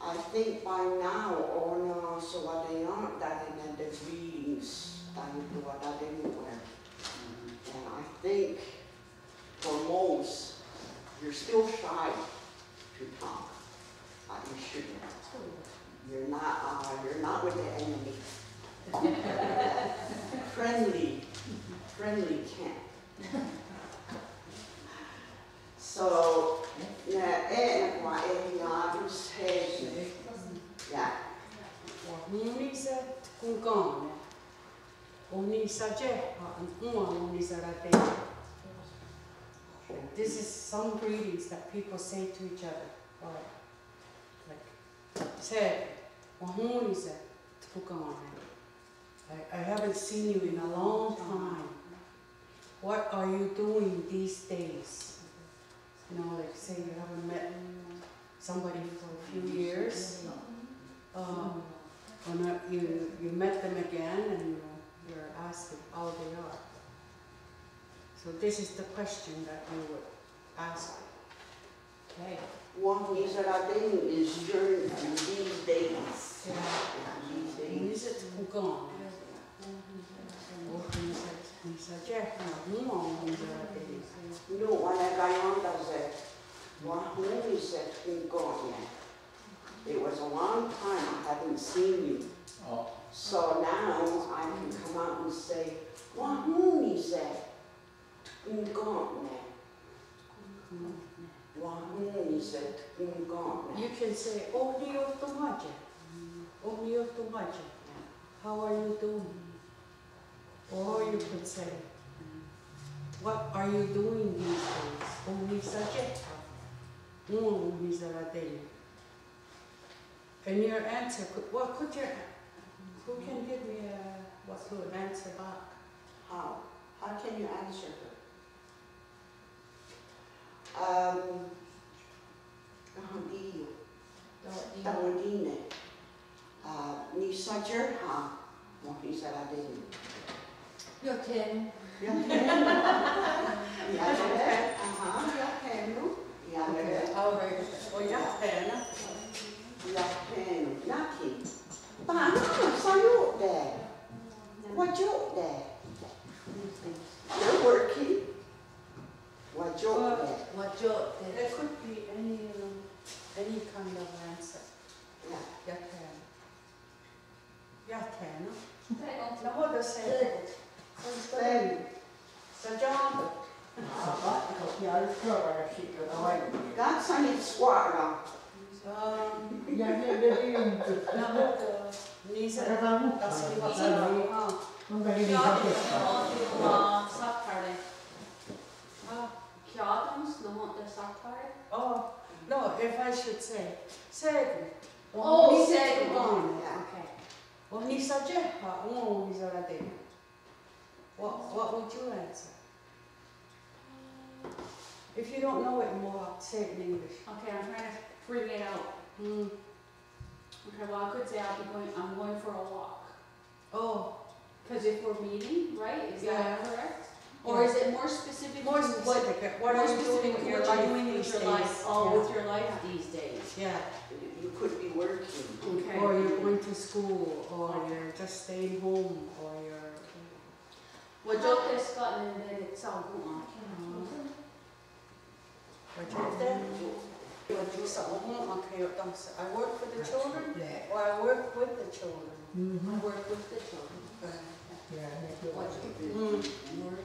I think by now, Ona so they aren't that in the readings that you do that anywhere. And I think for most, you're still shy to talk. You shouldn't. You're not with the enemy. friendly can't. So, this is some greetings that people say to each other. I haven't seen you in a long time. What are you doing these days? You know, like say you haven't met somebody for a few years. Or not, you met them again and you're asking how they are. So this is the question that you would ask. Okay. What is during these days? These days. Wahoo said Tungonia. It was a long time I haven't seen you. Oh. So now I can come out and say, Wahoo said Tungonia. Wahoo said Tungonia. You can say, Ohniyotumaje. Ohniyotumaje. How are you doing? Or you could say, what are you doing these days? Ohnisajeta. Ohnisaradeni. And your answer, who can give me an answer back? How? How can you answer her? Tawandine. Ni sajer ha. Mohnisaradeni. Joten. Yakenu. Okay, all right. Well, Yakena. Yakenu. Naki. Bana, sayur there. What you there? You're working. What you there? What joten? There could be any kind of answer. Yeah. Yakena. Yakena. Prego. Now what does say? Then, Sajanda. that's on its squat now. Niisa, tässä oli vasta. Oh, no, if I should say, Segu. Oh, Segu. Yeah. Okay. Niisa jeha, Niisa radena. What would you answer? If you don't know it more, say it in English. Okay, I'm trying to bring it out. Mm. Okay, well, I could say I'm going for a walk. Oh, Because if we're meeting, right, is Yeah. that correct? Or is it more specific? more to specific. What more are you doing specific with to your what life you're doing with these your days? life? Oh, Yeah. with your life these days. Yeah. You could be working. Okay. Or you're going to school, or you're just staying home, or you're. Well, joke this got and then it's all gone. I work for the children, or I work with the children. I work with the children. What you do? Work.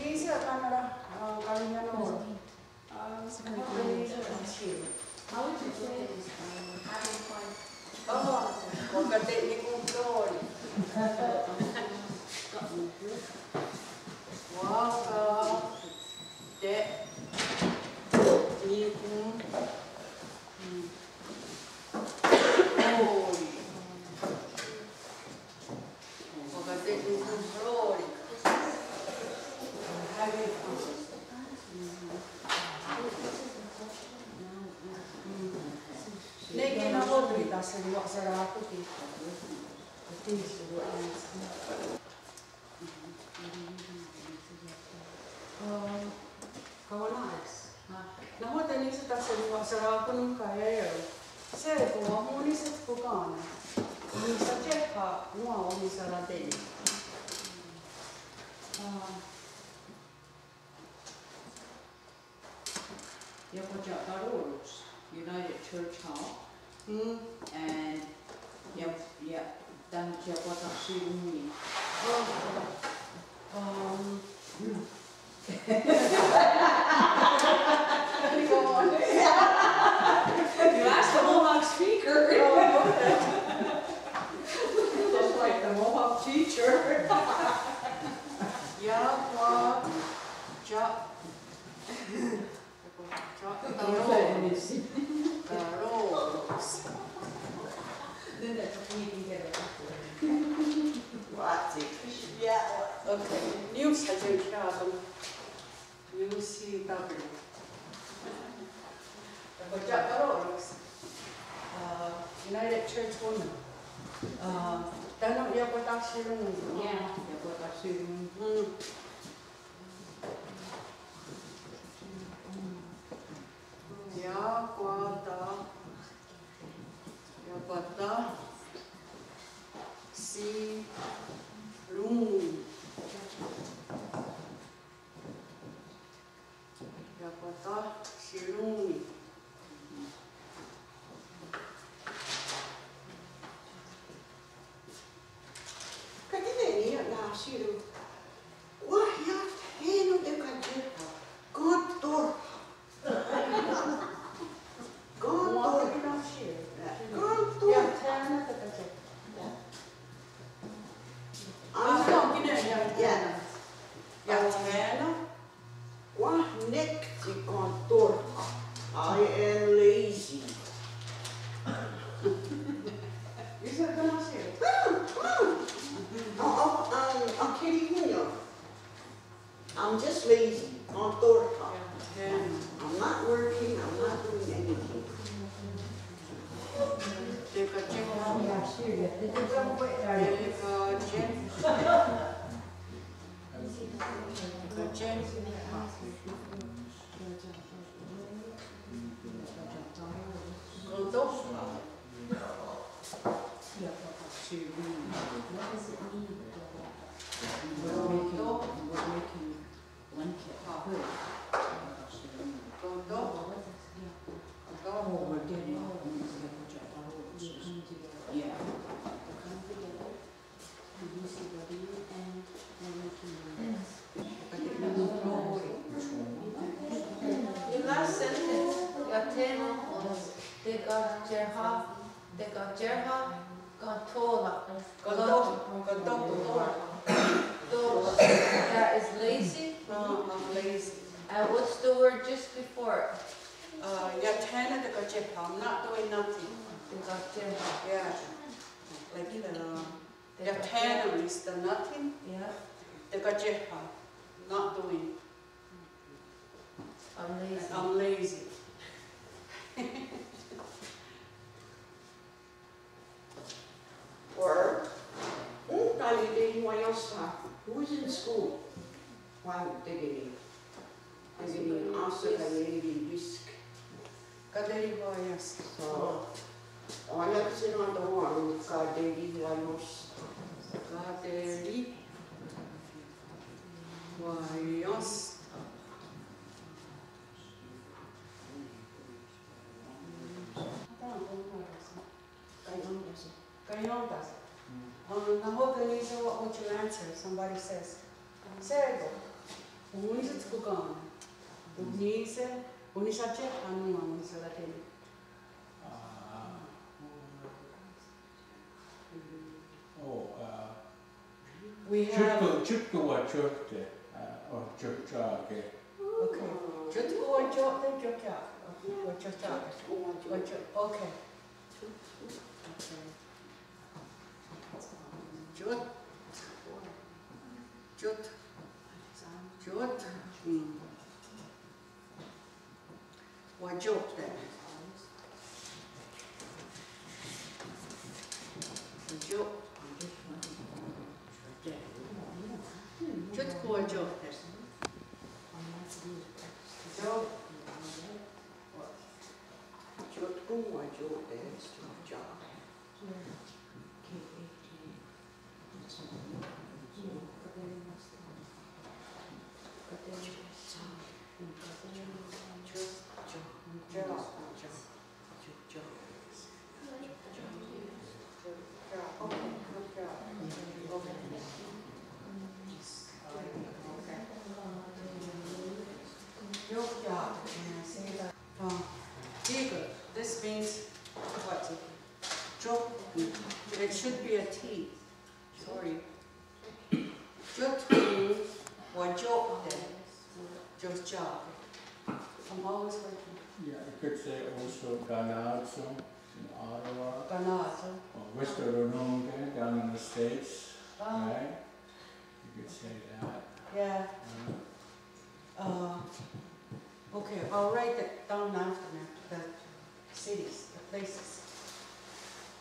These are camera, Kalimanor. How would you say it is having fun? Oh, pagdating ko glory. Waka, de, nikum, glory. Pagdating ko glory. Having fun. Negi na hodri tässä juokseraa kuti. Kaunais. Na hote niissä tässä juokseraa kun kai se kun on moniset kukaan. Niissä tsekkaa nuo omisella teillä. Joko Jakarurus, United Church Hall, and dan Jawata Sirumi. You asked the Mohawk speaker. Just like the Mohawk teacher. Yawa, Then that's what we can get it. What's it? yeah, okay. News has been traveled. UCW. United Church Women. Tanong niya po tayo Yeah. Jawata Sirumi. Yakwata si Lung. We're making blanket hood. Oh, we're getting, yeah. The last sentence, Yatena was Degajerha Gantola. That is lazy. I'm lazy. And what's the word just before it? Yatena de Gajepa, I'm not doing nothing. Degajerha. Yeah. Like Yatena is the nothing, Yeah, the Gajepa, not doing. I'm lazy. I'm lazy. Or, who's in school? Why digging? Digging also the risk. Kaderi Hoyas. So, olha que você não adora, cadê vamos? Kaderi Hoyas. Kayontas. Now organize what would you answer? Somebody says, Sergo, unise tukugana. Unisa che anuma unisa latini. We have Chutkuva chotte, or chutchake. okay. Chutkuva chotte chutchake. Okay. Jut. Jut. Jut. Wajot then. Jut. Jut ko jot then. Jot. Jot com wajot dance to job. This means what? Job. It should be a T. Sorry. Job or job then. Job. I'm always working. Yeah, you could say also Ganazzo in Ottawa, Ganazzo. or Westerrononge down in the States, Oh, right? You could say that. yeah. Okay, I'll write it down after me, the cities, the places.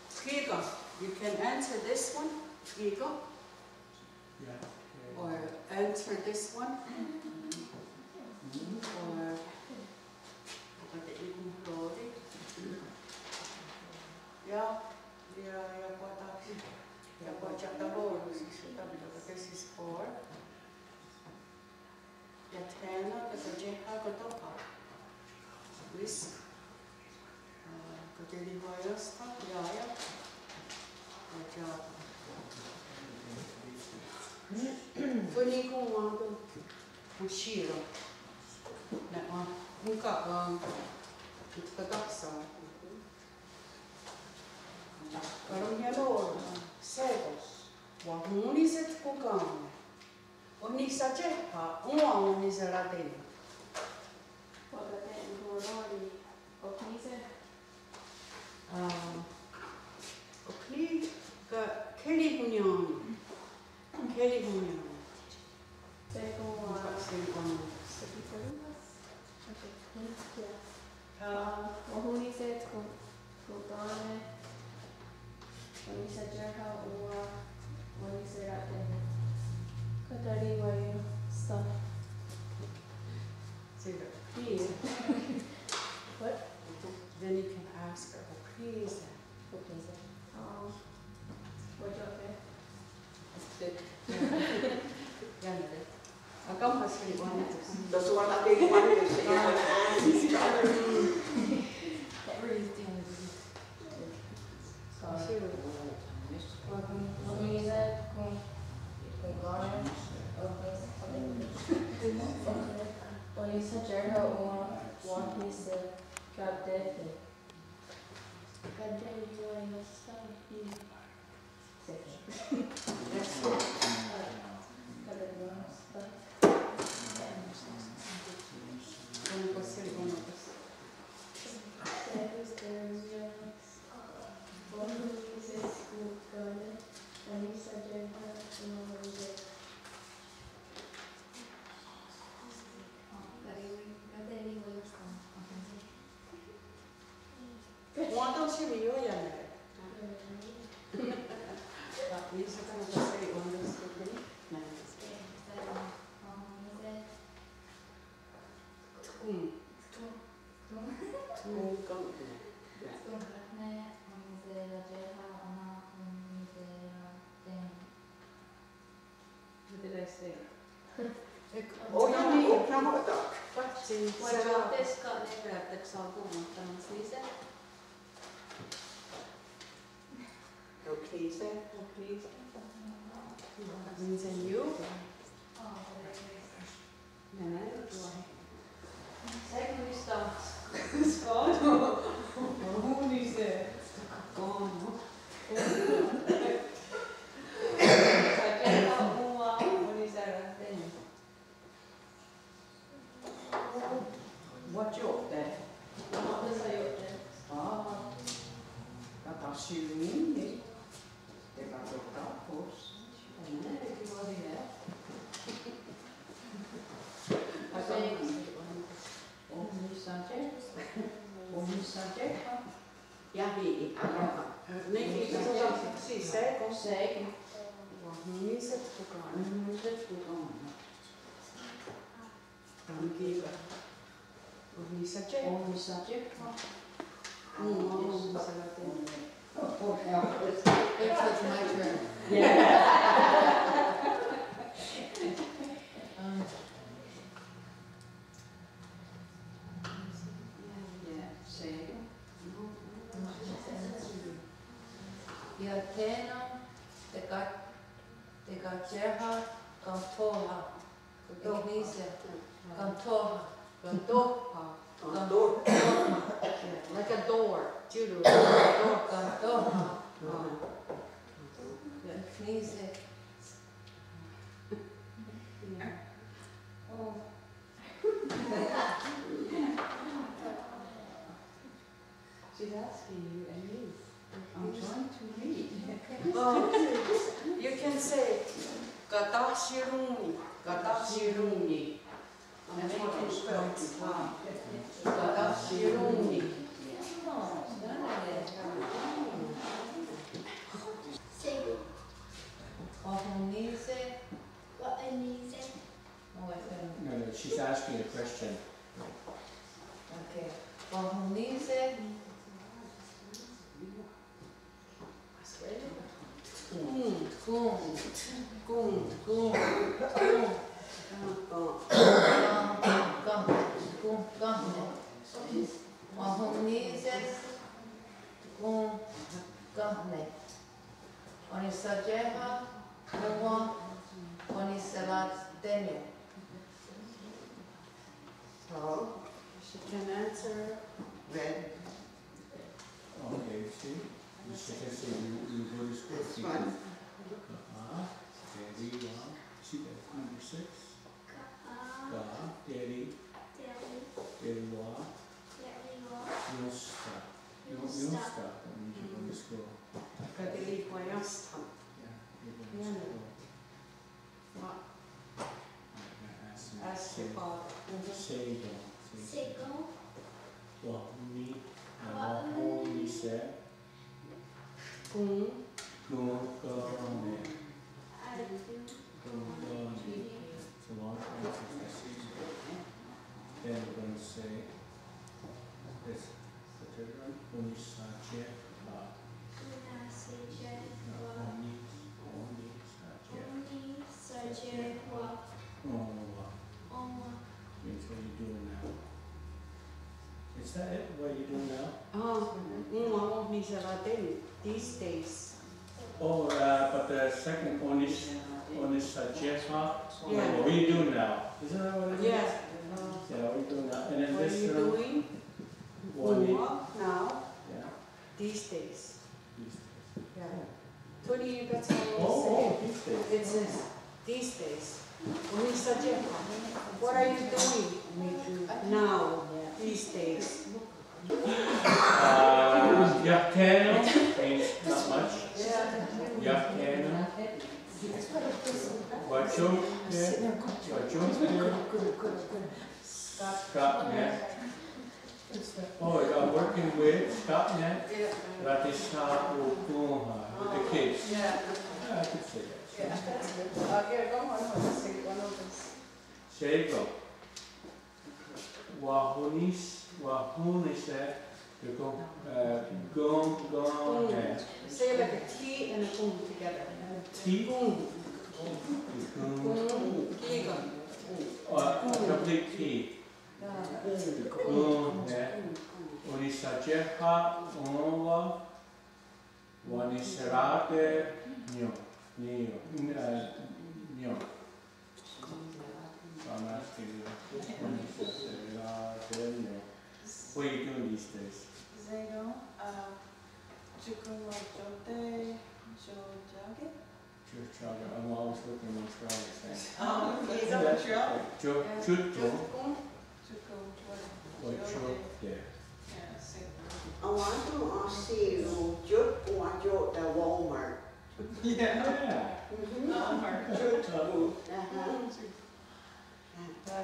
Skigo, you can answer this one, Skigo, Yeah. or answer this one, or this is for Yatena, the Gajeha Gotoha. Risk. Kaderi Hoyasta, Yaya. Funiko Wando, Ushiro. Nunca, Kadaksa. Karonhelo, Cegos, Wahunis Kugam, Onisajeha, Unisaraden. Okni, Kelly Hunyan, Kelly Hunyan. can ask her, oh, please. Akammas oli vaja. No suota pihvannyssa ja äänistä. Quando si vio ya Niissä kannattaa ei onnistu. What did I say? Oh ja niin, rahoitat. Katsin. No please. Means in you. What gjort det? Jag tar syvning i. Det var borta på oss. Nej, det var det här. Omisaje. Ja niin, Niin, siis se. Ihmiset kukaan. Kiitos. Omisaje. It's my turn. Ja tena te katseha kantoha. Ihmisiä kantoha. Like a door. Judo. Kantoha. Ihmisiä. She's asking you and me. I'm trying to read. You can say katashiruni. Katashiruni. And make it spelled wrong. Katashiruni. Ohunise. No, she's asking a question. Okay. Ohunise. She can answer. Red. Okay, see? She can say you go to school. This one. Daddy, see that's number 6. Daddy, you'll stop. You'll stop. That means you're going to school. Kadili pojasta. Yeah, you're going to school. Ask your father. Sego. Well, me, he said, Kung. Gone. It's a long time since I see you. Then we're going to say, this, the third one. Means what you're doing now. Is that it? What are you doing now? Amo miserate these days. Oh, but the second Onis Jeha. Yeah. What are you doing now? Isn't that what it is? Yeah. Yeah, what are you doing now? And then What are this you doing? one. Now, Yeah. these days. These days. Yeah. 20, that's how Oh, we these say days. it. It says these days. What are you doing now, these days? Yahteno means not much. Yahteno. Scotnet. Oh, you're working with Scotnet? Ratishna Ukunha, with the kids. Yeah. Yeah, I could say that. Yeah, go on, say one of those. Shego. Wahunis, to go, Say like a T and a boom together. T, Boom. Kiga. Giga. Complete T. Unisajeha, Unwa, Waniserate, Nyo. So I'm asking you, what are you doing these days? Church jogger. I'm always looking at things. He's on the trail. Chutto, or chut there. I want to ask you, just want you the Walmart. Yeah.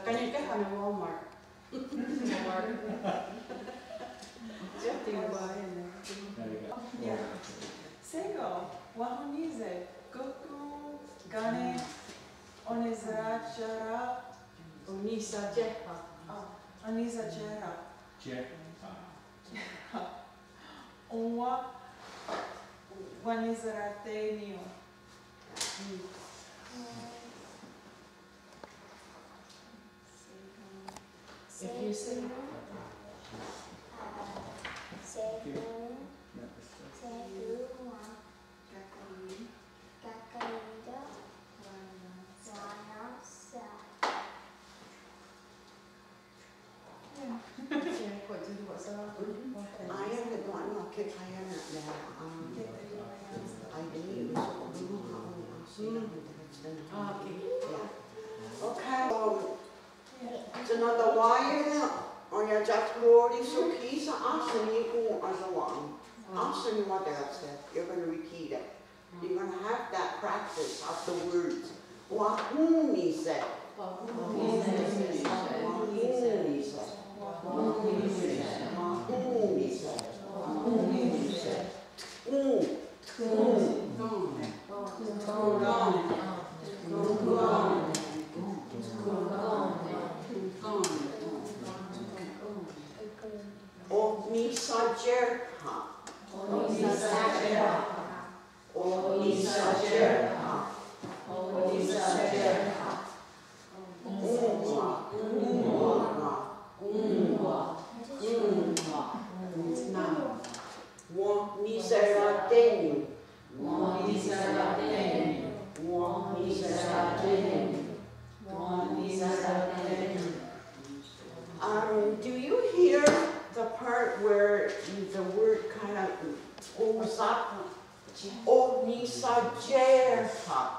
Kanikahan ng Walmart. Just you buy There you go. Yeah. Sego, wahonize, kuku, gane, onizrachara, Unisa Jeha. onizachera, Jeff. onwa, wanizratenio. If you say I haven't gotten a kick I haven't there. I believe okay. Så når der var og jeg gjorde så kisa aseni ko asawan. Aseni what that's it. You're going to repeat it. You're going to have that practice of the words. Wahuni said. Wahuni said. Wahuni said. Wahuni said. Wahuni said. Onisajerha. Onisajerha. Onisajerha. Onisajerha. Unwa. Unwa. Unwa. Unwa. now. Wanisaratenu. Wanisaratenu. Wanisaratenu. Wanisaratenu. Do you hear the part where the word kind of goes up? Onisajerha.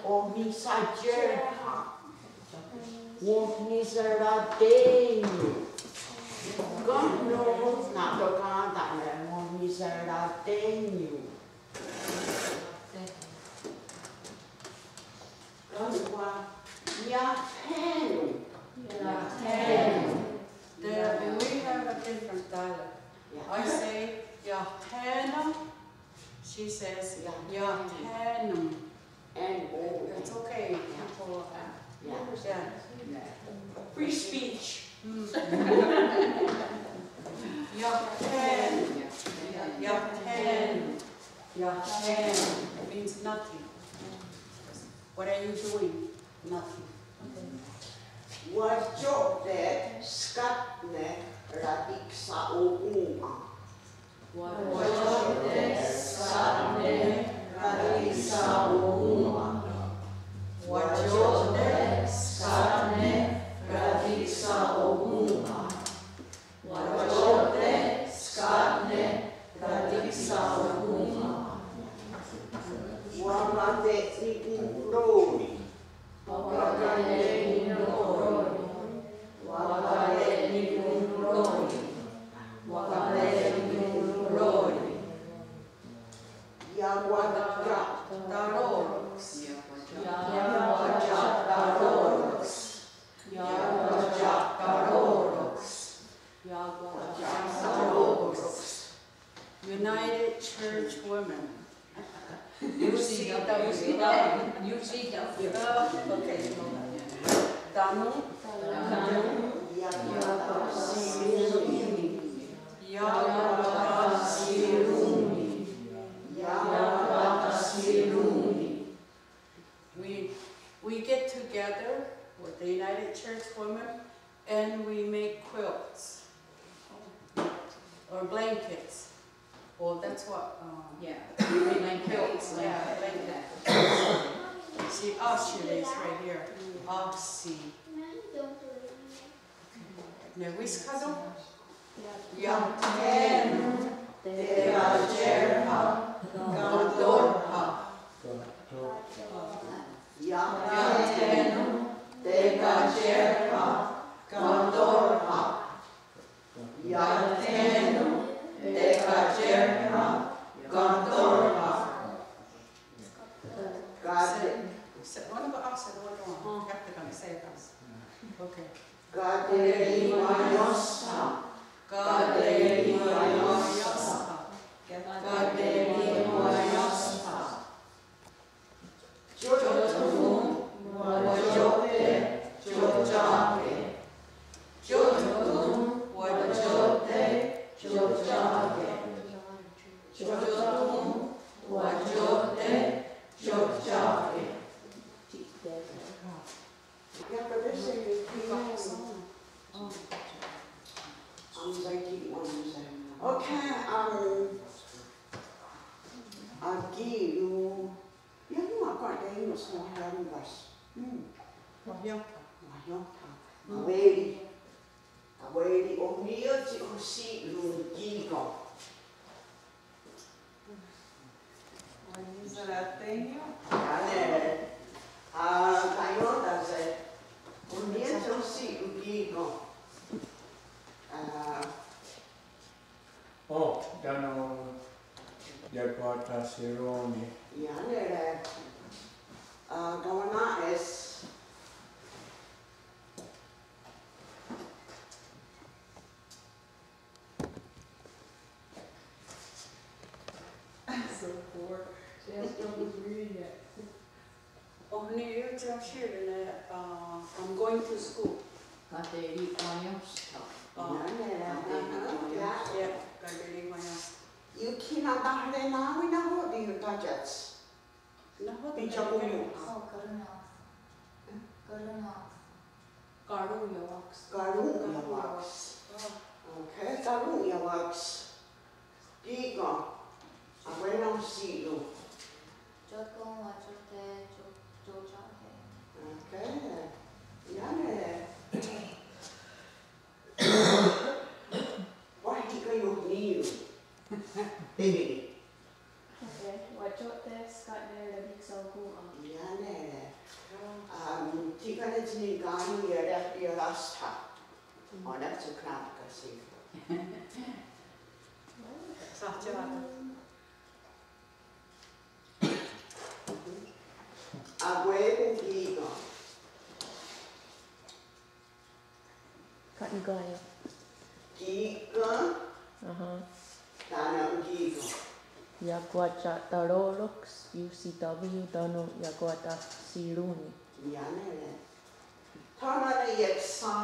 Onisajerha. Wanisaratenu. God knows not to God that Wanisaratenu. Yahtenu. Yahtenu. There, and we have a different dialect. I say Yahtena. She says Yahtenum. And It's okay. People, yeah. free speech. Yahten. Yeah, ten means nothing. What are you doing? Nothing. Wajote skatne radiksa ouma. Wajote skatne radiksa ouma. Wajote skatne radiksa ouma. Wajote skatne radiksa ouma. Wamate ikurori. United Church Women. UCW. Okay. Danu. We get together with the United Church Women and we make quilts or blankets. Well, that's what, Yeah. we make quilts, yeah, blankets. See, Aussie is right here, Aussie. Newiskado? Yamten, Devajerha, Gandorha. Yamten, Devajerha, Gandorha. Yamten, Devajerha, Gandorha. One of us and one on. Jättekään se kanssa. Okei. Kaderimojosta. Kaderimojosta. Kaderimojosta. Jotum, wajote, jojage. Jotum, wajote, jojage. Jotum, wajote, jojage. Yeah, but this is okay, aqui no. E alguma coisa aí no São Carlos? Aweli, o mio ti usi lungigo. Ale, kayota se, o mio ti usi lungigo. Oh, Dano Yaguata Sironi. Yanere, gavana es. So poor. She has trouble reading it. Oh, New Year's children, I'm going to school. Kaderimojosta. Yeah, Kaderimojosta. You cannot have now in a holding budgets. Pichapuyo. Karuja wax. Karunga wax. Okay, Karunga wax. Digo, abuelo silo. Okay, yane. Why do you need? Baby. Yane. Tika ni gani yada pirasta. Oh, that's a crap kasi. Abuelo digo. Katngaya. Diga, tana digo. Yaguacha Tarorox, UCW Dano Yaguata Siruni. Yane. Tana yeksa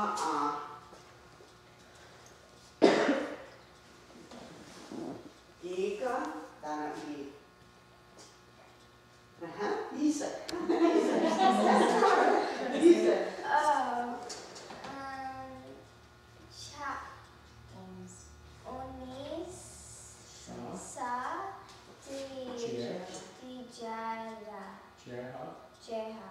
Diga, tana digo. Isa. Isa. Onis sa Tijara. Jeha.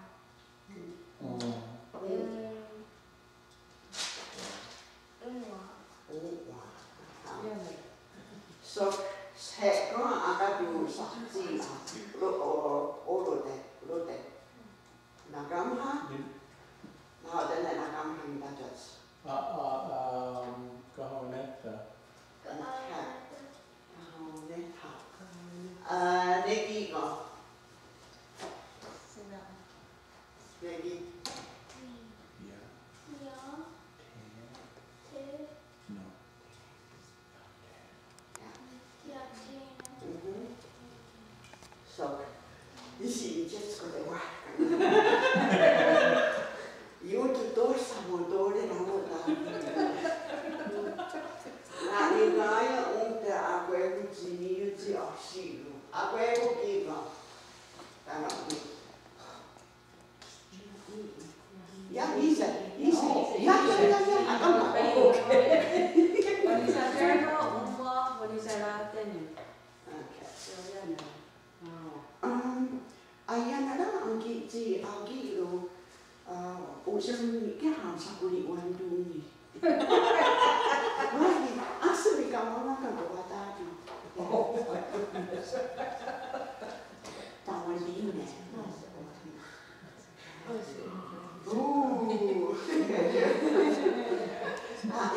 So, se ko agadu sa si rote. Nagamha. Na dana nagamha indajats. Kahonetta. Negi ko. Negi. Yeah. No. So, you see, just go to work. You to do some door and all that. Nanigaya unte agwego jini yuti ashiru. Agwego giga. Tama ni. Yeah, he's a. Yeah. When you say Jerha, Umwa, when you say Latini. Okay. So, yeah, no. Ayan na lang ang giti agilo. Usang ni kaham sa kuli wandu ni. Why? Asli kamu nak bawa tadi. Tawan ini.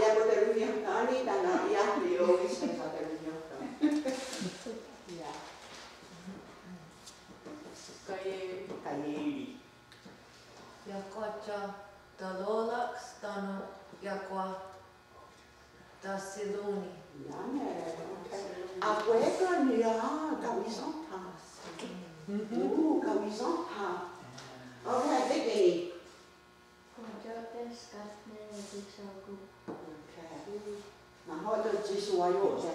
Ya betul ni tani tanah ya dia bisa satu ni. Yeah. Kaye. Yakocha Dalolax Dano Yakwa Dasiluni. Abuela ni kamisong ha. Kamisong ha. Okay, begini. Kojotes Katne Dixagu. Okay. Nah, itu jisuayo je.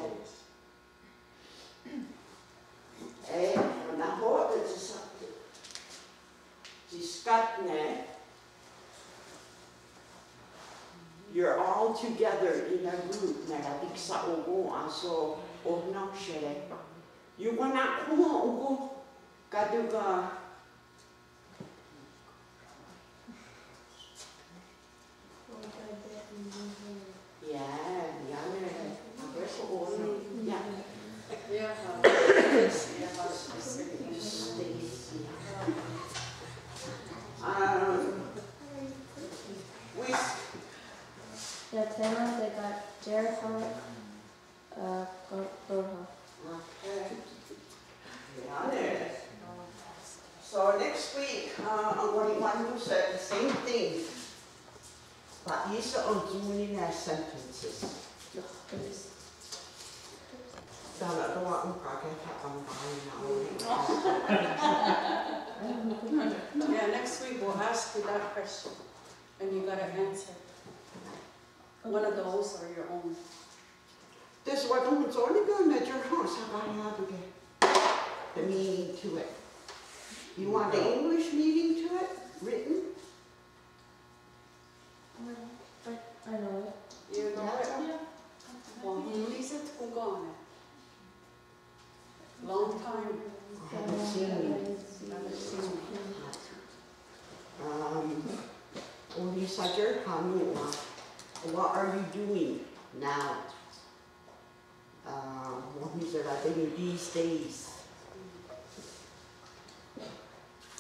Nah, itu jiskatne. You're all together in a group. Nara diksa ogo aso ohnang shere. You wanna kuma ogo kaduga. Ya tema de Jerha Gorha. So next week, I'm going to say the same thing, but these are doing their sentences. Yeah, next week we'll ask you that question, and you gotta answer. One of those or your own. This is what I'm only going to your house. How about you have to get the meaning to it? You want the English meaning to it written? I know it. You know it? Well, listen to go on it. Long time. I haven't seen it. Only such a what are you doing now? What is it doing these days?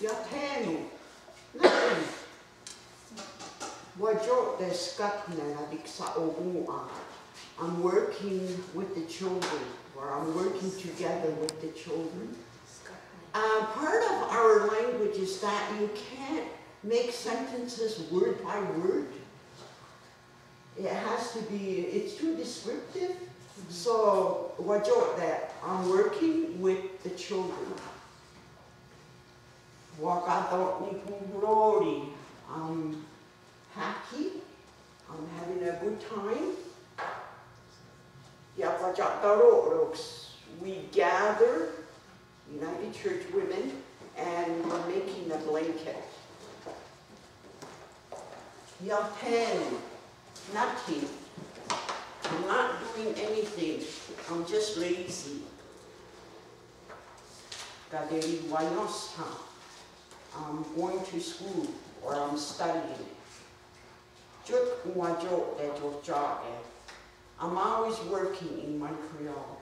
Nothing. Wajo deskatne adiksa ogua. I'm working with the children, or I'm working together with the children. Part of our language is that you can't make sentences word by word. It has to be, it's too descriptive. So, wajo that I'm working with the children. Wakato ni kumrori. I'm happy. I'm having a good time. We gather, United Church women, and we're making a blanket. You're 10, nothing. I'm not doing anything. I'm just lazy. I'm going to school or I'm studying. I'm always working in Montreal.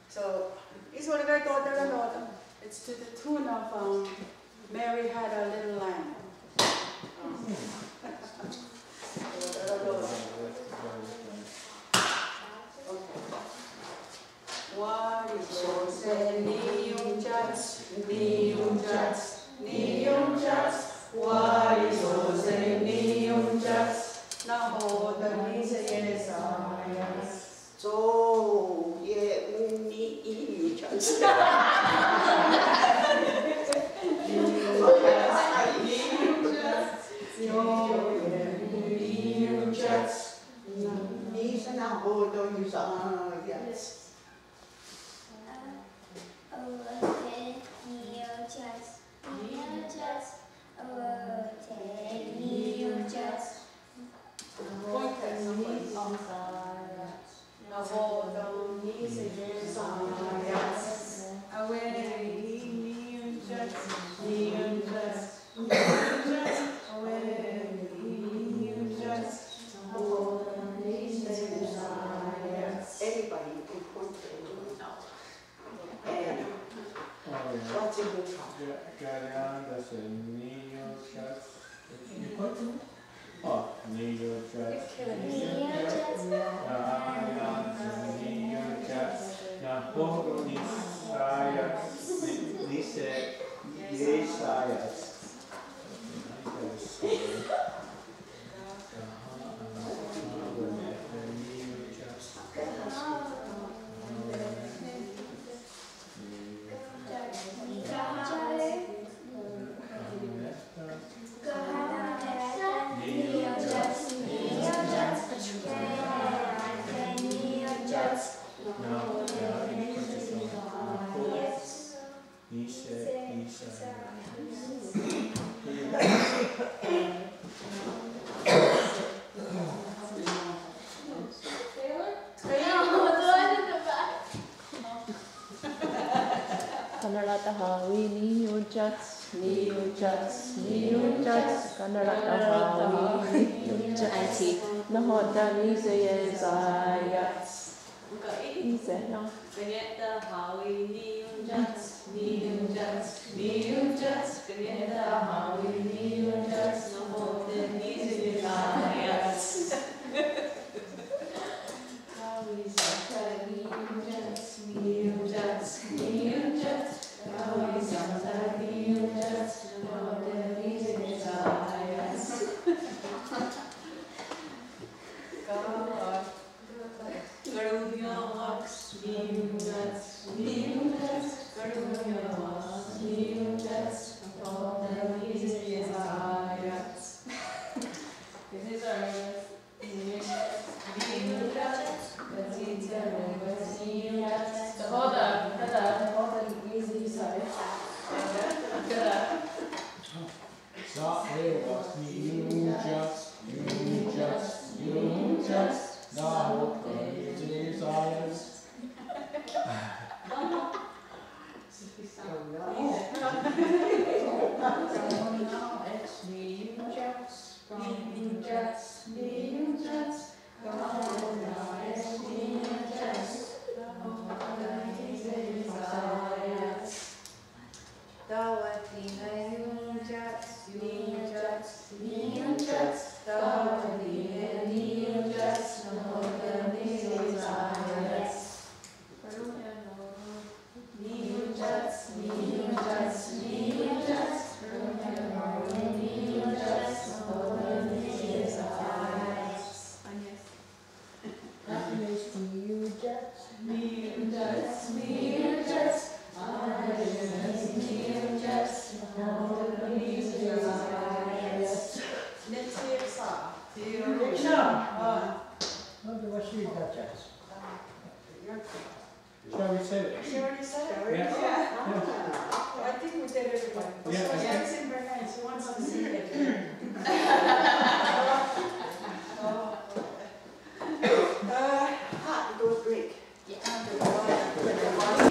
So, it's to the tune of Mary Had a Little Lamb. What is yours and Neum Jats, what is yours and Neum Jats, Naho the Nisayas. So, yeah, you just. Anybody can point to anyone. And what's in the top? Garion, that's a Neo Jets. You put them? Oh, Neo Jets. Neo Jets. Nahogo Nisayas. Nise Yesayas. Kanaratahawi, Neo Jats, Kanaratahawi, Neo Jats, Nahoda Nisayas, Isa, no? Kanaratahawi, Neo Jats, Kanaratahawi, Neo Jats, Nahoda Nisayas. She already said it. She already said it? Yeah. Yeah. I think we did everybody. Yeah, I think- It's in her hand, she wants to see it. Do a drink.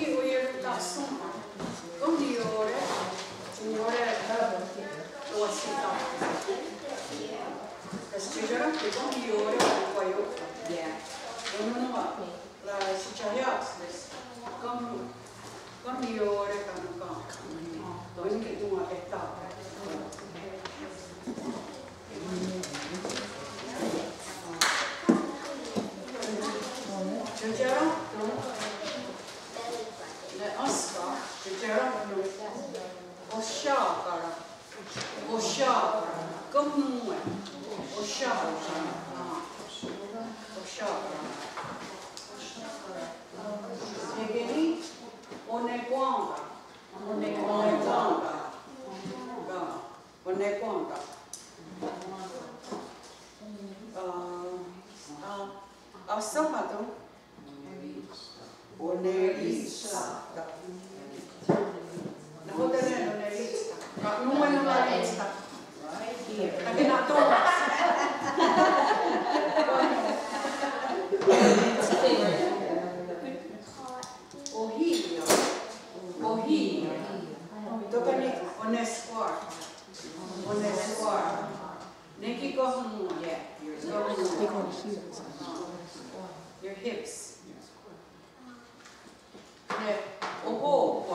Io ero da sopra, con Diore, signore, lo assista. Stigera che con Diore, poi io, non ho, la siciliatis, con Diore, quindi che tu hai fatto. Stigera? Le aska, stigera? O sciacara, comunque, o sciacara, o sciacara. E che lì, o ne quanta, a sabato, o ne lista. La hotel non è lista, ma non è una lista. Perché la Ohio, dove ne on è squarta, neki go your hips. Oho,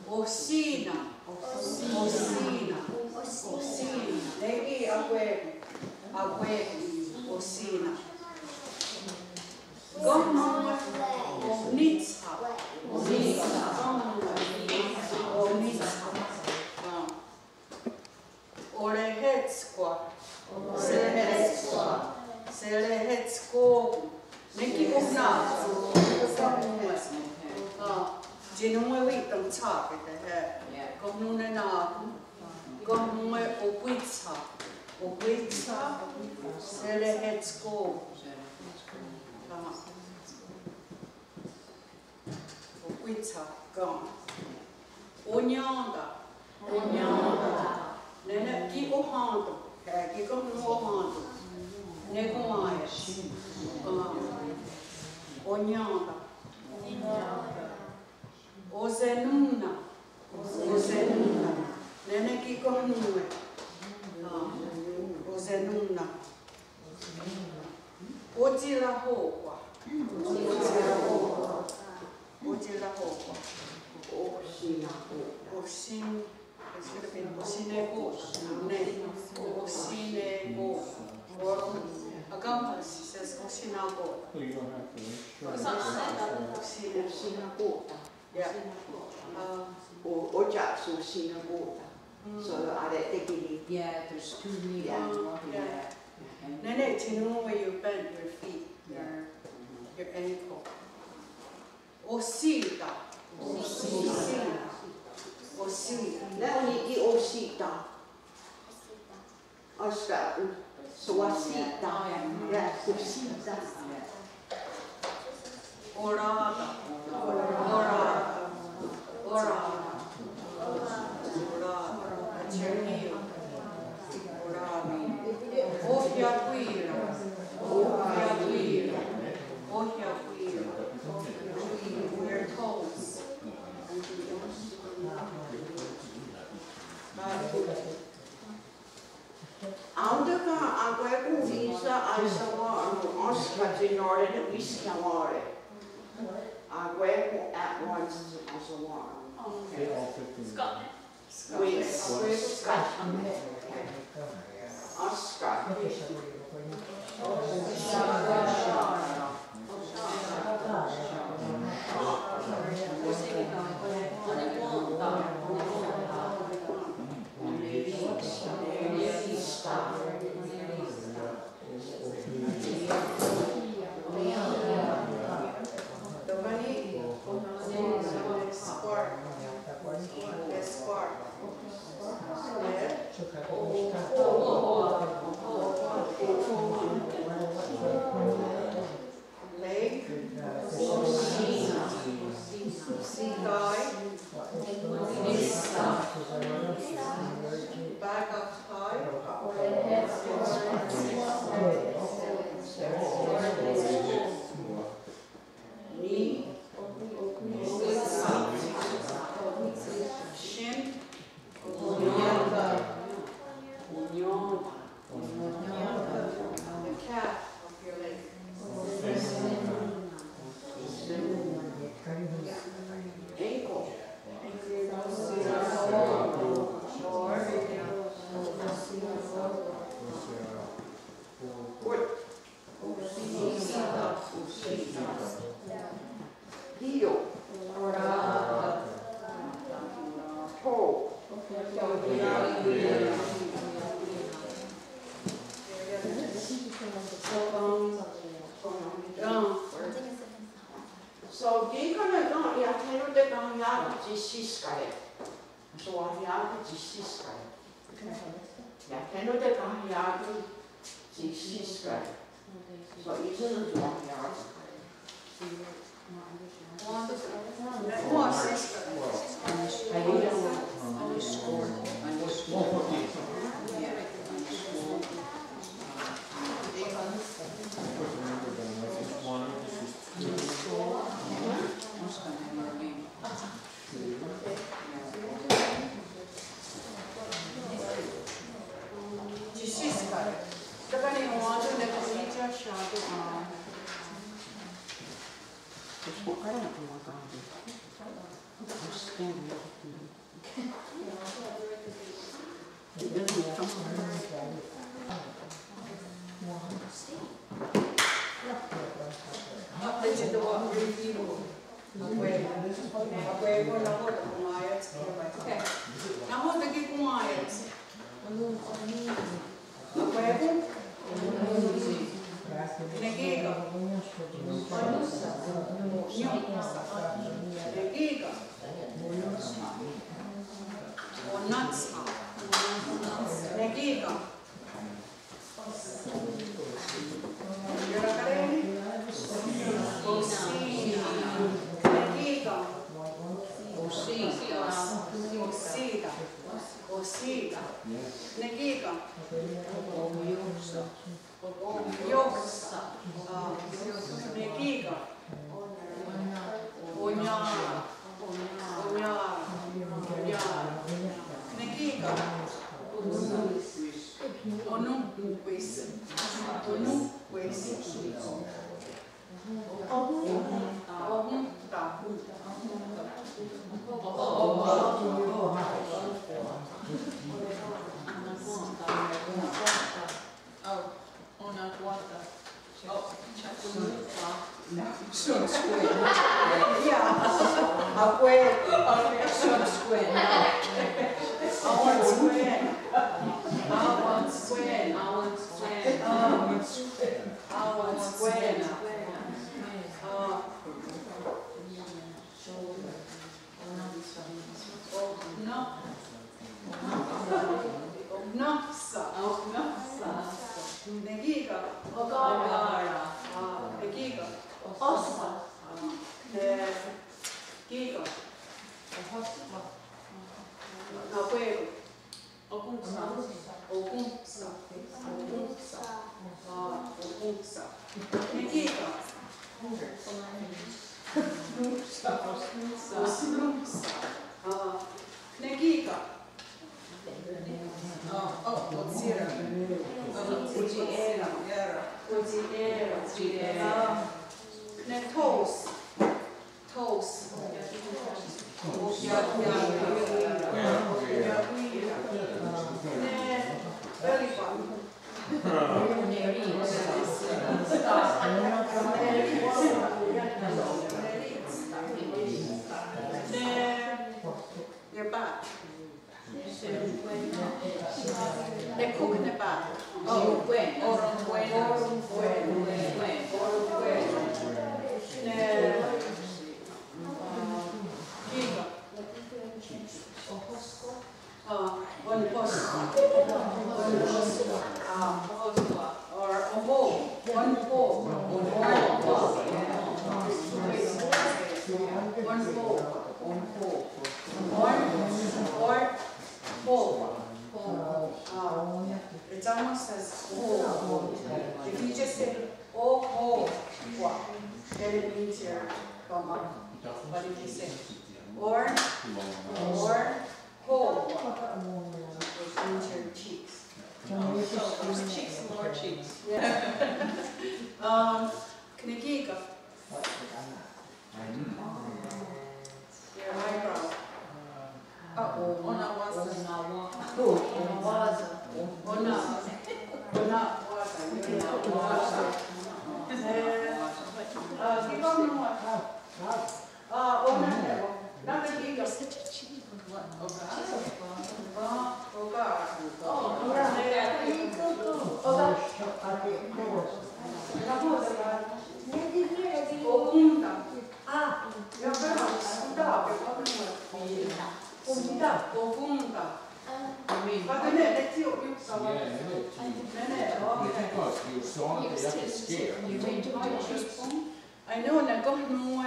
Osina. Legi agwe, osina. Gomu, nitsa. Ore head squat. Sele head squat. Neki ofna. Genome wheat on top of the head. Gomune na. Gomune opwitsa. Sele head squat. Opwitsa. Gone. Onyanga. Nene ki ohando. Ki gomune ohando. Negomaia. Onyanga. Ozenuna. Nene ki gomune. Ozenuna. Ojila hopa. Osin. It should have been Osinebo. Agampas says Osinabo. So you don't have to. Yeah. Oja su sinagoga. So are they taking Yeah, there's two meetings. Yeah. Nene, do you know where you bend your feet, your ankle? Osita. Now ni I osita. Osita. Suasita. Yeah, osita. Orada. That's your heel. Ohia queer. Your toes. Andaka agweku visa aisawa anu oskati nore de wiskaware. Agweku at once aisawa. They all 15. With Oscar. po. So diikana no ja keinotetaan jalkaisi siskare. Sua jalkaisi siskare. Ja keinotetaan jalkaisi siskare. So isona sua jalkaisi. Mua siskare. It's almost as whole. If you just say, oh, whole, then it means you're come up. But if you say, or, whole, it means your cheeks. So there's cheeks and more cheeks. Knikiga. Your eyebrow. Ona waza. Ona waza. Ona Ogunga. I mean, But then let's see what you saw. Yeah, I know. Because you saw the other scale. you made too much. I know na go no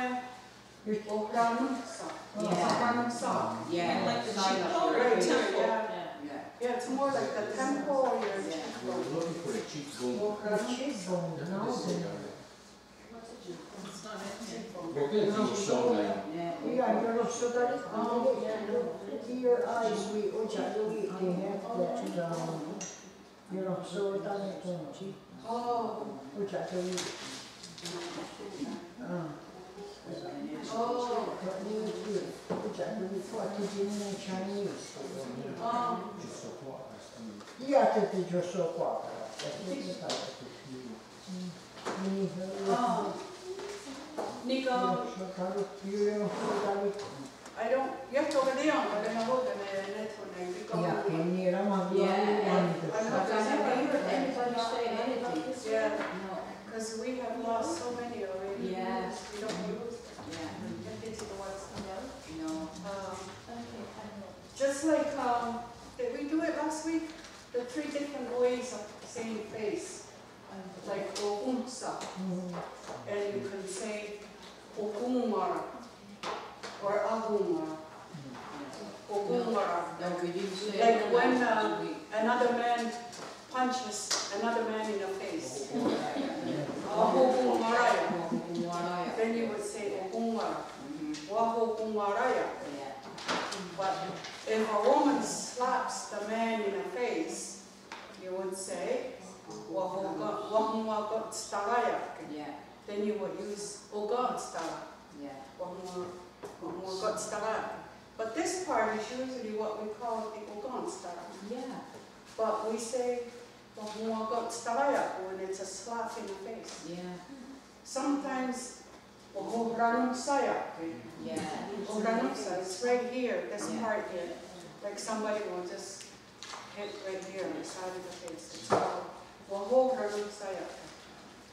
Ohranuksa. Ohranuksa. Yeah. Like the Sign cheap up. color Right, temple. yeah. Yeah. Yeah, it's more like the temple or your You're temple. looking for a cheap bone. Ohranuksa. It's not it. Well, then you saw that. Yeah, you're so that here I we which I do eat they have that you're so that Oh, which I do eat. oh. What do you do? Which I do eat what did you in Chinese? Just support us. Yeah, that is just so far. Nico, I don't, you have to go down, but I know that that's when I become. Yeah, and you're I'm not I've never gonna heard anybody say anything. Yeah, No. because we have lost so many already. Yeah. We don't use them. Yeah. Get into the ones. No. Just like, did we do it last week? The 3 different ways of saying face, like Ogunsa, and you can say Ogumara or Agumara. Ogumara. No, we didn't say. Like when another man punches another man in the face. Ogumaraya. Then you would say Ogumara. Wahogumaraya. But if a woman slaps the man in the face, you would say Wahumagotstaraya. Yeah. Then you would use Ogodstara. Yeah. Wahumagotstaraya. But this part is usually what we call the Ogodstara. Yeah. But we say Wahumagotstaraya when it's a slap in the face. Yeah. Sometimes Wahuranusaya. Yeah. Ohranuksa, it's right here, this Yeah. part here. Like somebody will just hit right here on the side of the face. It's called Wahohranuksaya.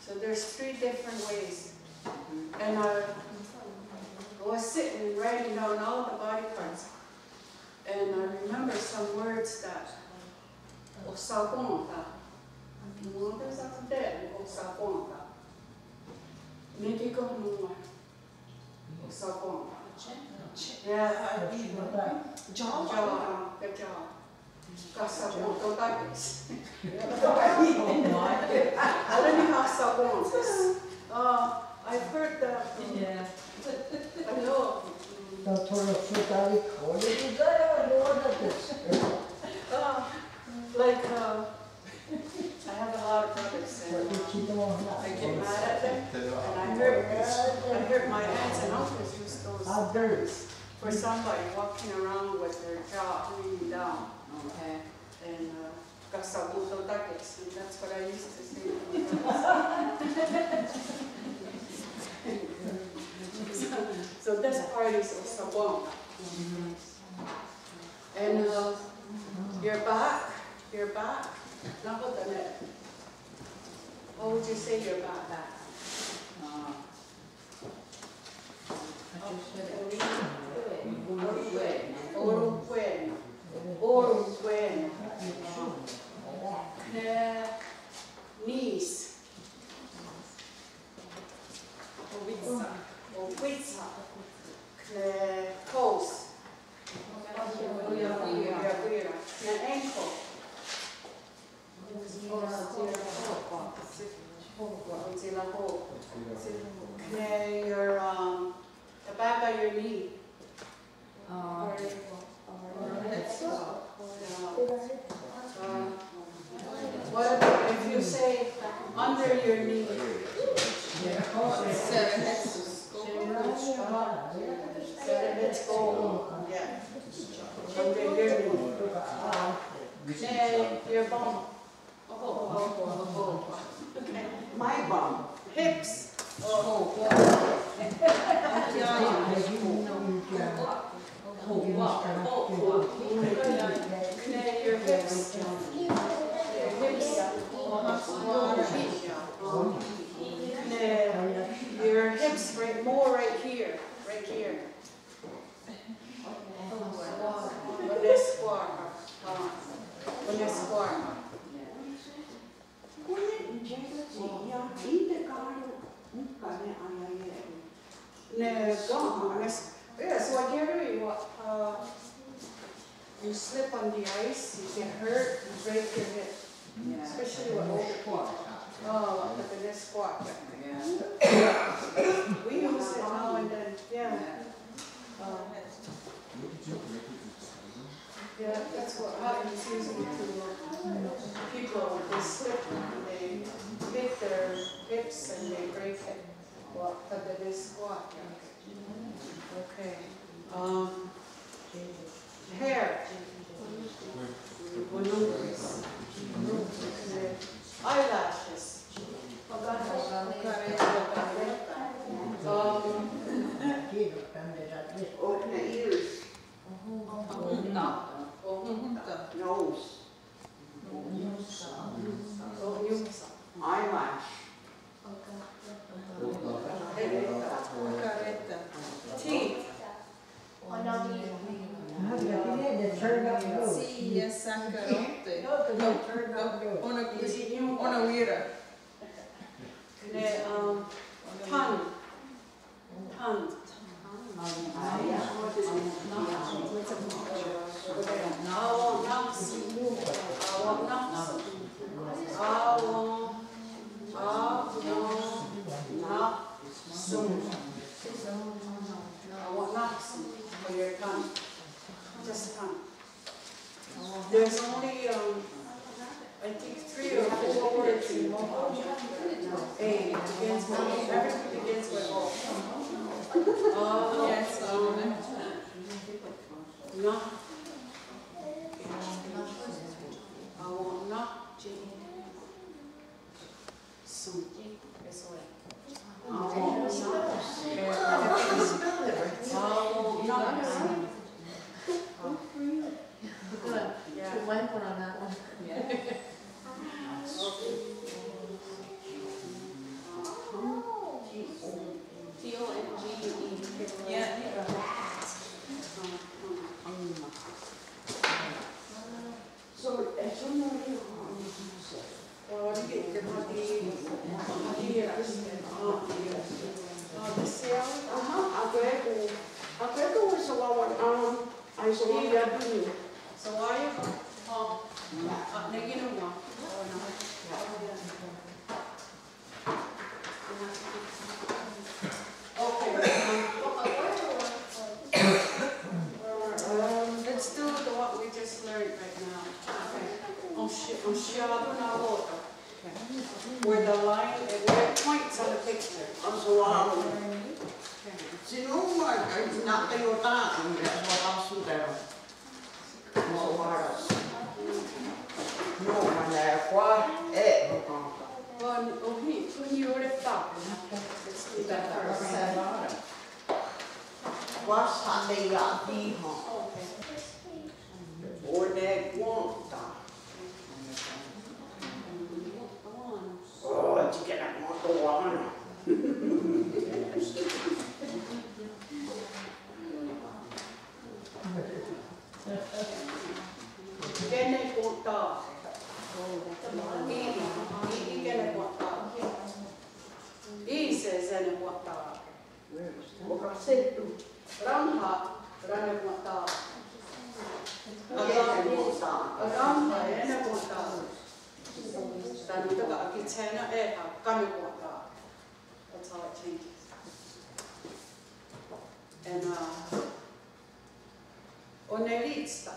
So there's 3 different ways. And I was sitting and writing down all the body parts. And I remember some words that Osagonta. What is that? Osagonta. Medico Numa. Osagonta. Yeah, jaw, good job. Kasabon, takis. Alam niyo kasabon. I've heard that. Yeah. I know. Like, I have a lot of brothers and I get mad at them. And I heard my aunts and uncles use those words for somebody walking around with their jaw hanging down. Okay. And kasabuto takis, and that's what I used to say to my brothers. So this part is Osabon. And your back, not with the neck. What would you say your back? Orugwen. Orugwen. Knees. Ovitsa. Toes. The ankle. Your the back of your knee. What about if you say under your knee? Let's go. Yeah. Under your knee. Your bum. Okay. My bum. Hips. Your hips. Your hips right more right here. Right here. But this Yeah, so I guarantee you, you slip on the ice, you get hurt, you break your hip, Yeah. especially with older people. Oh, but the squat. Yeah. We use it now and then, yeah. Yeah, that's what happens usually to people, they slip and they hit their hips and they break it. Well, but they squat. Okay. Hair. Eyelashes. Open the ears, nose, eyelash, Teeth. Tongue. Tongue. For your tongue. Just tongue. There's only I think 3 or 4 words in Mohawk. A begins with everything begins with O. Yes. No. I want not. Some. This way. I want not. Good. Yeah. She went for on that one. T-O-N-G-E. Yeah. so eso no es agrego eso ai so wa ya bu So are you? Negative 1. Okay. Let's do what we just learned right now. Okay. On Shiabuna Water. Where the line, where it points on the picture. so sino na tayo ta so asutero so varas no mana qua Well, when you wrote it down, let's do that first. was hande ya di ho Okay. o ne quanta oh ti che la moto wana Kene conta. Kene conta. Says ene conta. o casetto Ramha, rane conta. Ramha, ene conta. Rane toka akitsena eha, kane conta. That's how it changes. And oneritsta.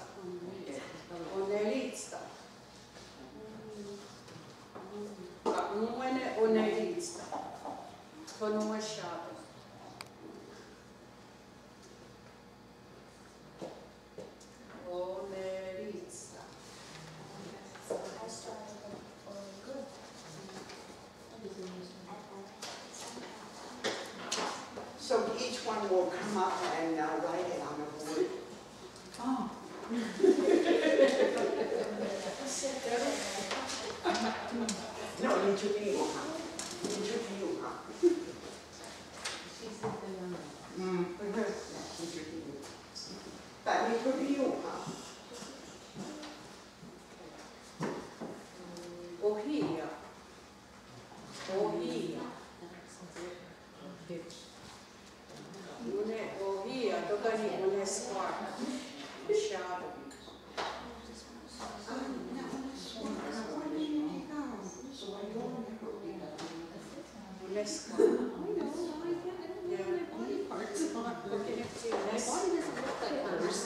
Oneritsta. Nuene oneritsta. Tonue shabe. Oneritsta. so each one will come up and write it on a board. Oh. No, l'inciuchino. L'inciuchino. Tại vì tôi yêu hả? Ohia. Ohia. Next one. Yeah. Okay, next year. Next. Body doesn't look like hers.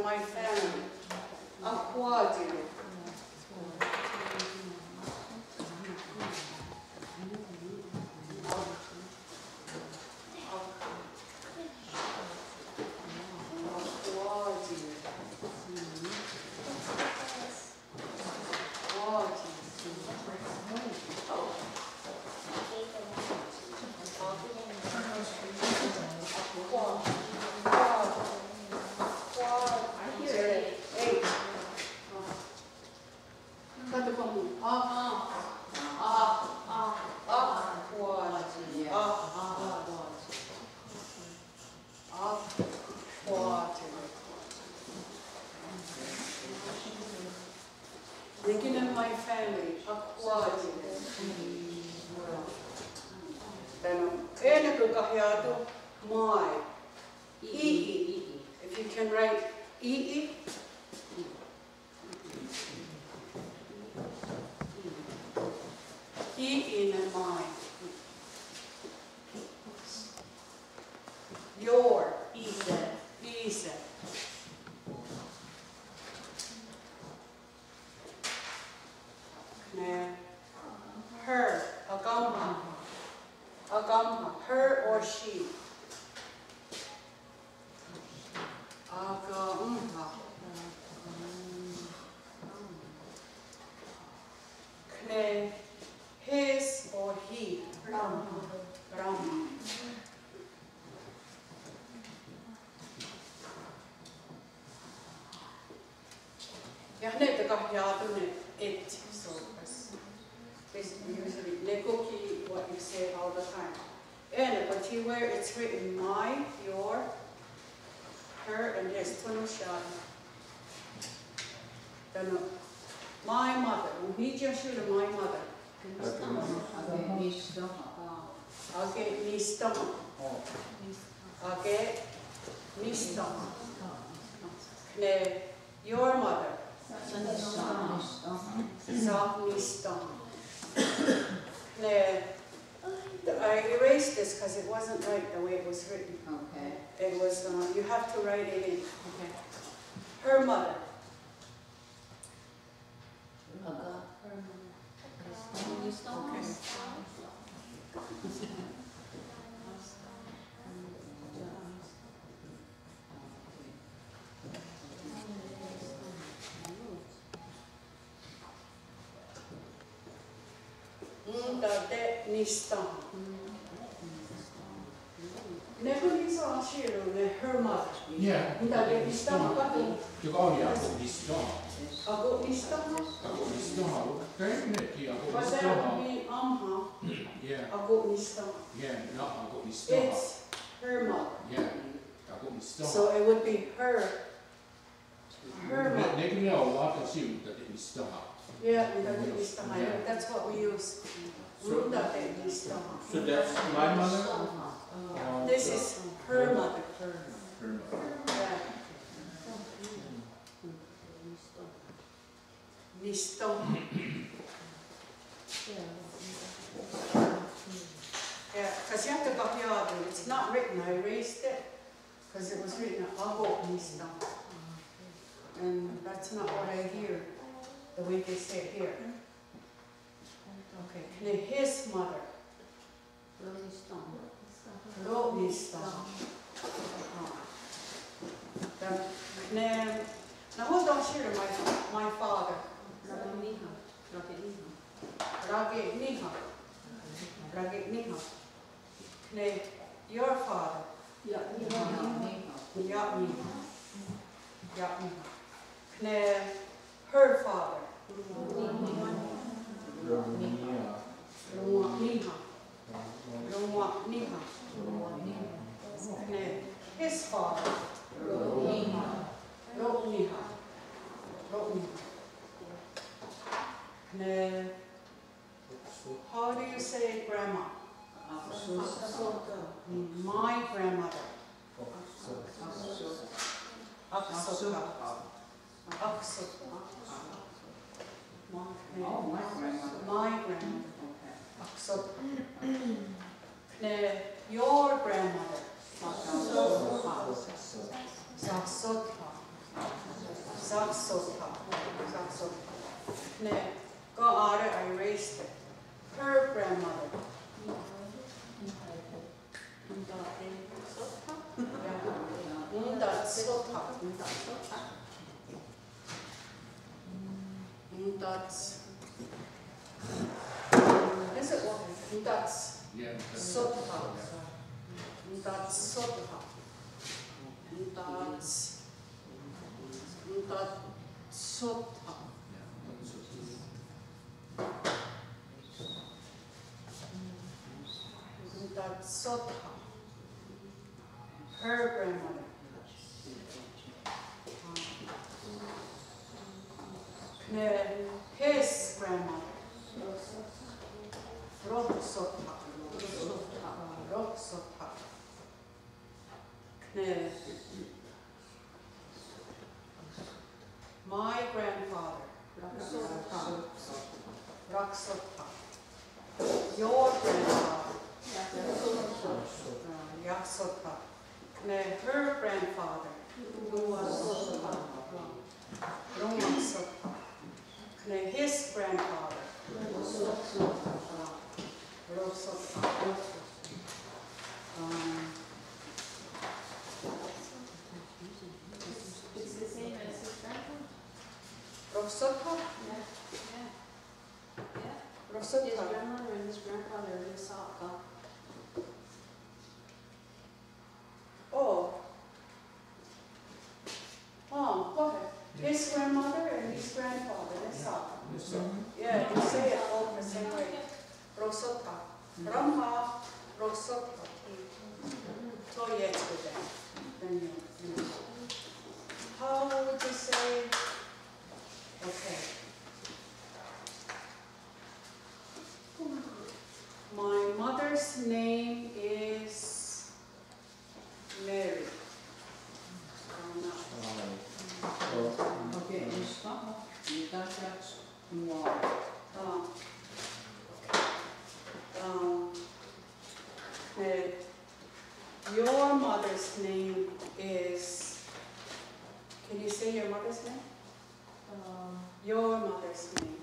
My family, acquadile. Thinking of my family, acquadile. Ennen kuin kahjaatu, mai. Ii. If you can write ii. Ii and mai. Your. Ise. Her, agamha, her or she. Agamha. Kne, his or he. Brahma. Ja hneet kahjaatune it, so it's usually nekoki, what you say all the time. And but here where it's written my, your, her, and there's tunushan. Then my mother, umhijashula my mother. Age nistama. Age nistama. Kne, your mother. I erased this because it wasn't right the way it was written. Okay. It was, you have to write it in. Okay. Her mother. Nista. Never saw her mother. Yeah. Nista. Joka on jaettu listoa. Ago nista. Ako listoa. Köynnetkin ako But that listoa. would mean amha. Yeah. Ago nista. Yeah, no, ako listoa. It's her mother. Yeah, ako listoa. So it would be her. Her mother. Nekin on waka siu tätä listoa. Yeah, nista. That's what we use. So So that's my mother? this is her mother. Her mother. Yeah. Nisto. Yeah, because you have to go here. It's not written. I erased it because it was written Ago Nisto. And that's not what I hear the way they say it here. Okay, his mother. Logiston. Now hold on here, my father. Ragit Niha. Your father. Her father. Niha. Niha. His father. Niha. Niha. How do you say grandma? My grandmother. Aksota. Oh, my grandmother. My grandmother. Okay. Aksota. Your grandmother. Saksota. Got I erased it. Her grandmother. Is it what? That's Yeah. Sotha. That's Sotha. That's Sotha. That's Sotha. Her grandmother. His grandmother. Roksotha. Roksotha. My grandfather. Raksotha. Your grandfather. Yaksotha. Her grandfather. Rumasotha. His grandfather. Rosotha. It's the same as his grandpa? Rosotha? Yeah. His Rosotha. grandmother and his grandfather are in Salka. Oh. Go ahead. His grandmother and his grandfather, that's all. Yeah, you say it all the same way. Rosotha. Ramha, Rosotha. So yes with that. Then you know. How would you say? Okay. My mother's name is Mary. Okay, and stop. You got that wall. Your mother's name is, can you say your mother's name? Your mother's name.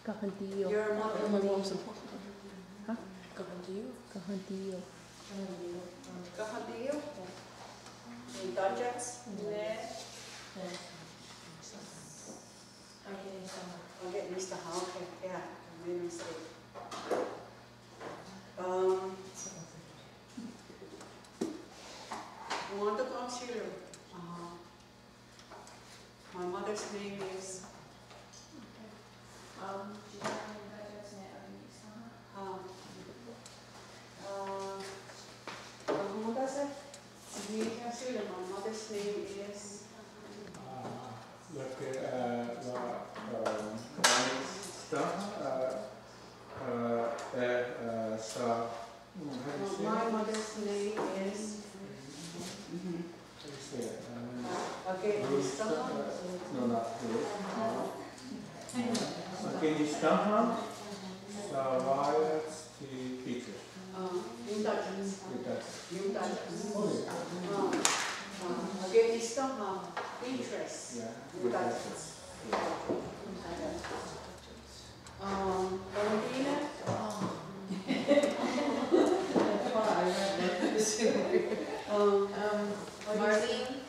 Kahantiyo. Your mother. Kahantiyo. Kahadil. Dajas. Okay, Mr. Hao. Okay, yeah, I made a mistake. Want to consider. My mother's name is. My mother's name is. My mother's name is. Okay, No, not good. Afghanistan, Savayas, teacher. Afghanistan, interest. Yeah, Valentina. Marlene,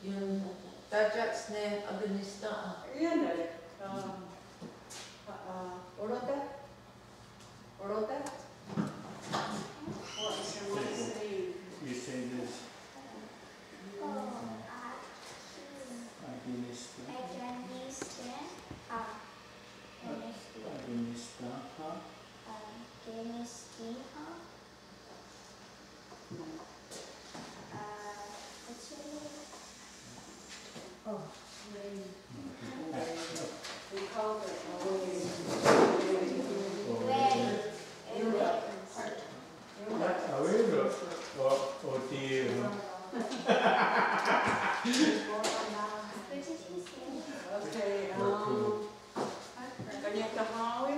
yung Dajats na Afghanistan. Yan na. Orota? Orota? What is your mother's name? You say this. We call it. Avendo o Dio. Okay, Kanyekta Hawi,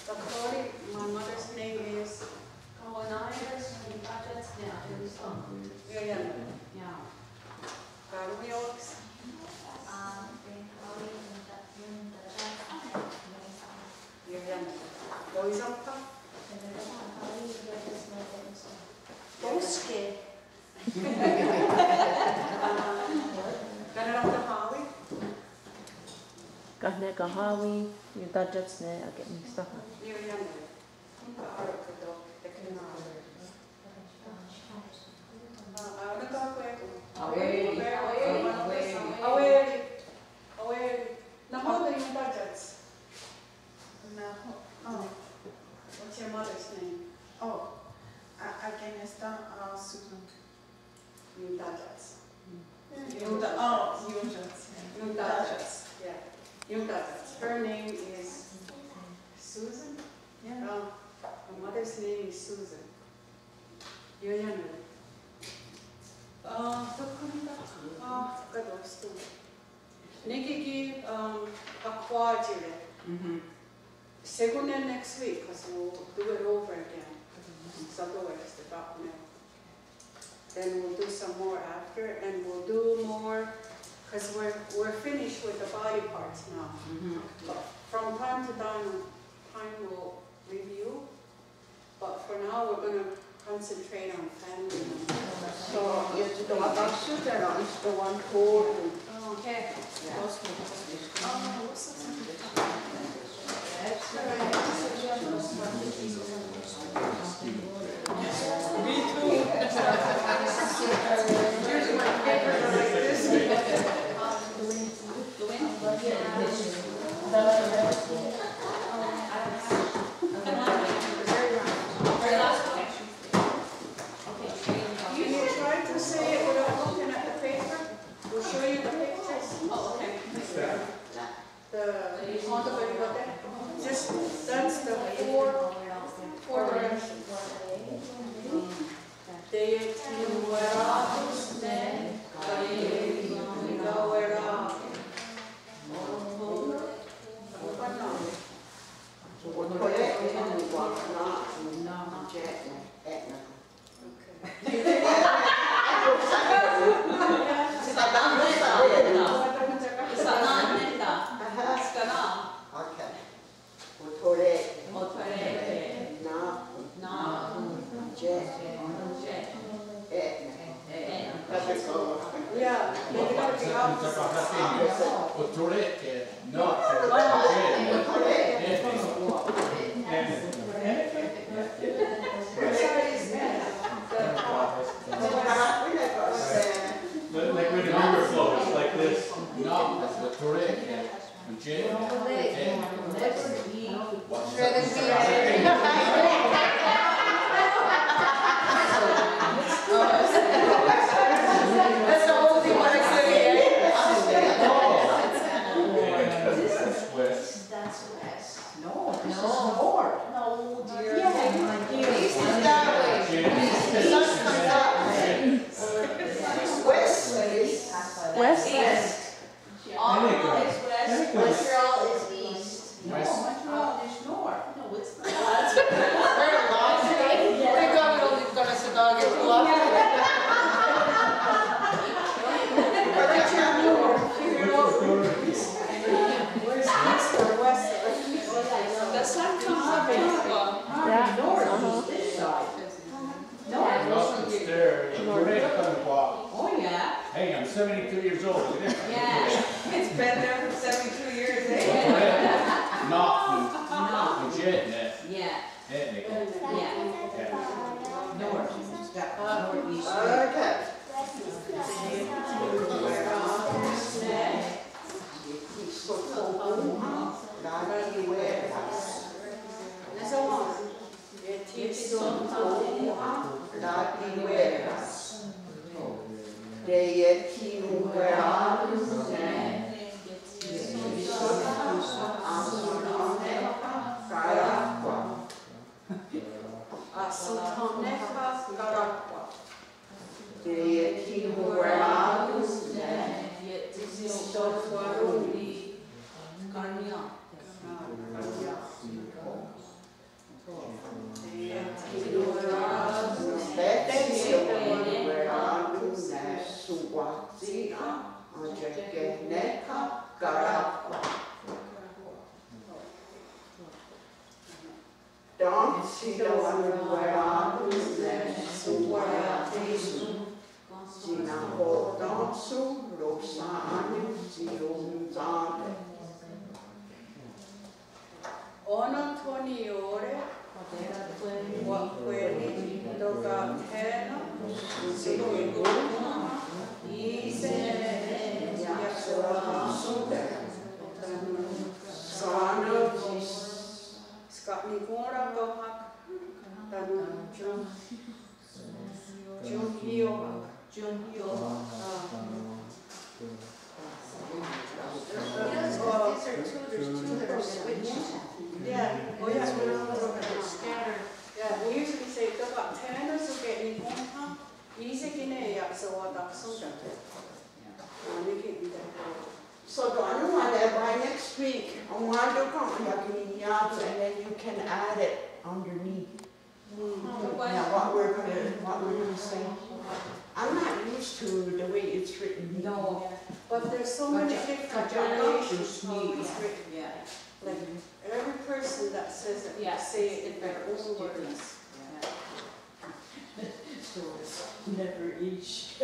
Dakori, my mother's name is yeah. Karumioks. Loisappa. Boske. Kanarapta Hawi. Kahne kahawi, yung gadgets na I get mixed up. What's your mother's name? Oh, again, está Susan. Yung Dajats. Yung Dajats. Yeah. Yung Dajats. Her name is Susan? Yeah. Her mother's name is Susan. Yoyana. Kadostu. Nikiki Aquajire. Second and next week, because we'll do it over again. So is the top now. Then we'll do some more after, and we'll do more, because we're finished with the body parts now. But from time to time we'll review. But for now, we're going to concentrate on family. So, jetzt der Wasser, ist der one code. Okay. Me too. Usually my papers are like this. Can you try to say it without looking at the paper? We'll show you the pictures. Oh, okay. Just, that's the four directions. De tinueratus ne, caeruera. Yeah, you gotta be opposite. Ottolette, no. Like when the river flows, like this. No, that's the Torah. That's the only one I That's west. No, this is north. No, dear. East is that way. The sun comes up. West is. West? East. Ottawa is west, Montreal is east. No, Montreal is north. No, it's not. Very long. Thank God we don't leave Gunnis dog in the left. Where's east or west? The sun comes up in Yeah. north, this side. Oh, yeah. Hey, I'm 72 years old. Yeah. It's been there for 72 years, eh? Not legit. Yeah. Technical. North. Northeast. Okay. Ono toni ore, wa kweli toka tena, siku iguma, ise ya sana skapni kora kohak, tanu Junhio. Yes, well, these are two, there's two that are switched. Yeah, oh yeah, scattered. Yeah, we usually say toka tena suke ni kona, ise kine ya sawata suda. So do I know that by next week, I want to come and then you can add it underneath. Now what we're gonna say. I'm not used to the way it's written. No. But there's so many different variations how it's written. Yeah. Like every person that says it, say it in their own words. So it's never each.